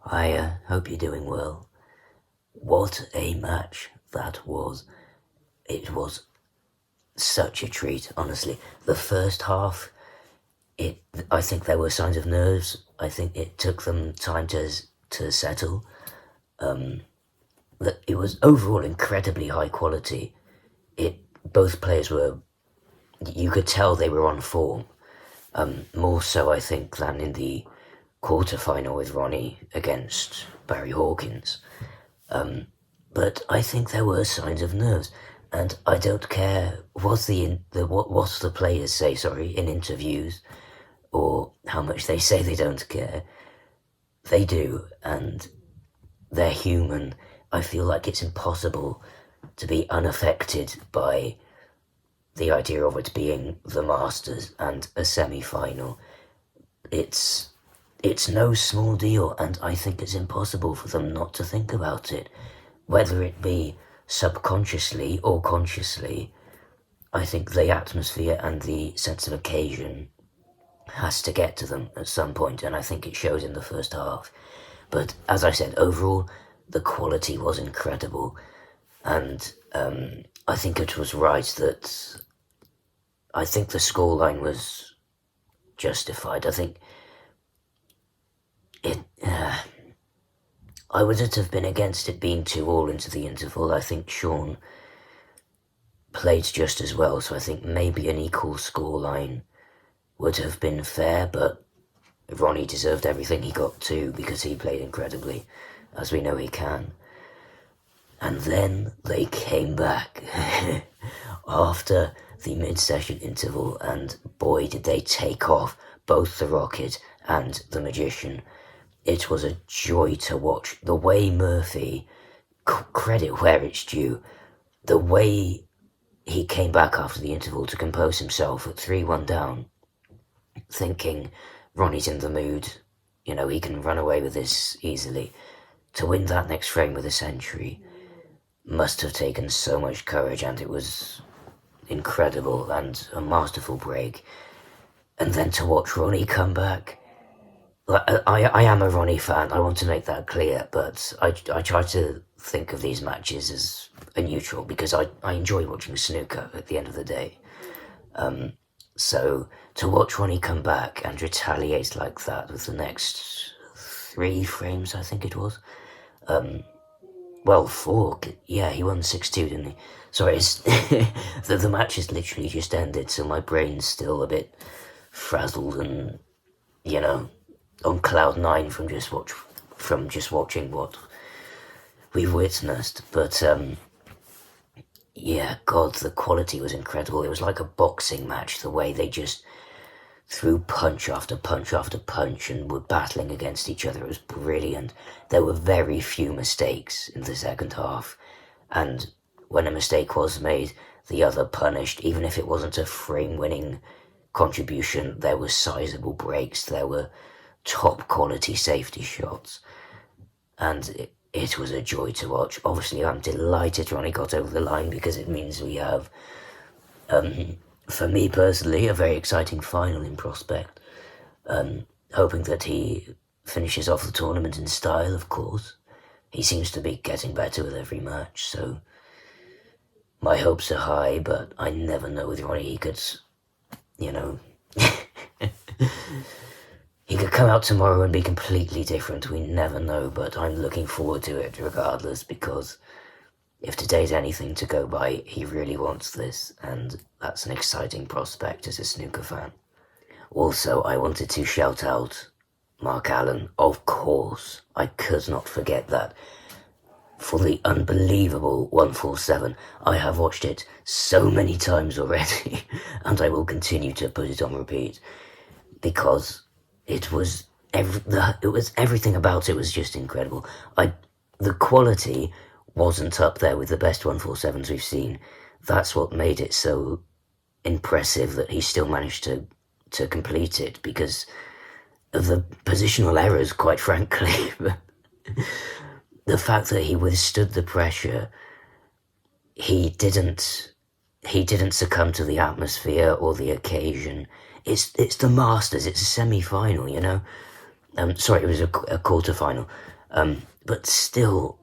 I hope you're doing well. What a match that was. It was such a treat, honestly. The first half, it I think there were signs of nerves. I think it took them time to settle. It was overall incredibly high quality. It Both players were, you could tell they were on form. More so, I think, than in the quarterfinal with Ronnie against Barry Hawkins. But I think there were signs of nerves, and I don't care what the players say. Sorry, in interviews or how much they say they don't care. They do, and they're human. I feel like it's impossible to be unaffected by the idea of it being the Masters and a semi-final. It's it's no small deal, and I think it's impossible for them not to think about it, whether it be subconsciously or consciously. I think the atmosphere and the sense of occasion has to get to them at some point, and I think it shows in the first half. But as I said, overall, the quality was incredible, and I think it was right that I think the scoreline was justified. I think it. I wouldn't have been against it being 2-all into the interval. I think Sean played just as well, so I think maybe an equal scoreline would have been fair, but Ronnie deserved everything he got too because he played incredibly, as we know he can. And then they came back after the mid-session interval, and boy did they take off, both the Rocket and the Magician. It was a joy to watch. The way Murphy, credit where it's due, the way he came back after the interval to compose himself at 3-1 down, thinking Ronnie's in the mood, he can run away with this easily. To win that next frame with a century must have taken so much courage, and it was incredible and a masterful break. And then to watch Ronnie come back, I am a Ronnie fan, I want to make that clear, but I try to think of these matches as a neutral because I enjoy watching snooker at the end of the day. So to watch Ronnie come back and retaliate like that with the next 3 frames, I think it was. Well, 4. Yeah, he won 6-2, didn't he? Sorry, the match has literally just ended, so my brain's still a bit frazzled and, on cloud 9 from just watching what we've witnessed. But yeah, God, the quality was incredible. It was like a boxing match, the way they just threw punch after punch after punch and were battling against each other. It was brilliant. There were very few mistakes in the second half, and when a mistake was made, the other punished, even if it wasn't a frame-winning contribution. There were sizable breaks, there were top quality safety shots, and it was a joy to watch. Obviously, I'm delighted Ronnie got over the line because it means we have, for me personally, a very exciting final in prospect. Hoping that he finishes off the tournament in style, of course. He seems to be getting better with every match, so my hopes are high, but I never know with Ronnie. He could, he could come out tomorrow and be completely different. We never know, but I'm looking forward to it regardless, because if today's anything to go by, he really wants this, and that's an exciting prospect as a snooker fan. Also, I wanted to shout out Mark Allen, of course. I could not forget that. For the unbelievable 147. I have watched it so many times already, and I will continue to put it on repeat, because it was everything about it was just incredible. The quality wasn't up there with the best 147s we've seen. That's what made it so impressive that he still managed to complete it, because of the positional errors, quite frankly. The fact that he withstood the pressure, he didn't succumb to the atmosphere or the occasion. It's the Masters, it's a semi-final, Sorry, it was a quarter final. But still,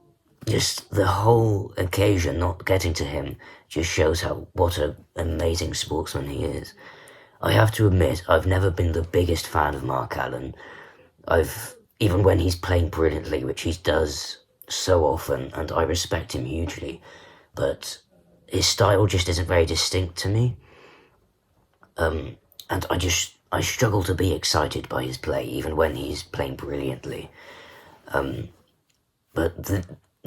just the whole occasion not getting to him just shows how what an amazing sportsman he is. I have to admit, I've never been the biggest fan of Mark Allen. I've even when he's playing brilliantly, which he does so often, and I respect him hugely, but his style just isn't very distinct to me. And I struggle to be excited by his play, even when he's playing brilliantly. But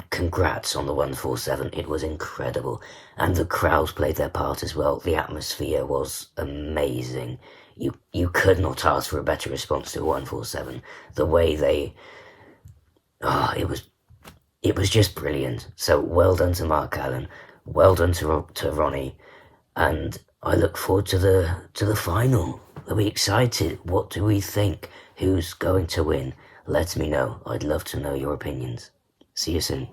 congrats on the 147. It was incredible. And the crowd played their part as well. The atmosphere was amazing. You could not ask for a better response to 147. The way they it was just brilliant. So well done to Mark Allen. Well done to Ronnie. And I look forward to the final. Are we excited? What do we think? Who's going to win? Let me know. I'd love to know your opinions. See you soon.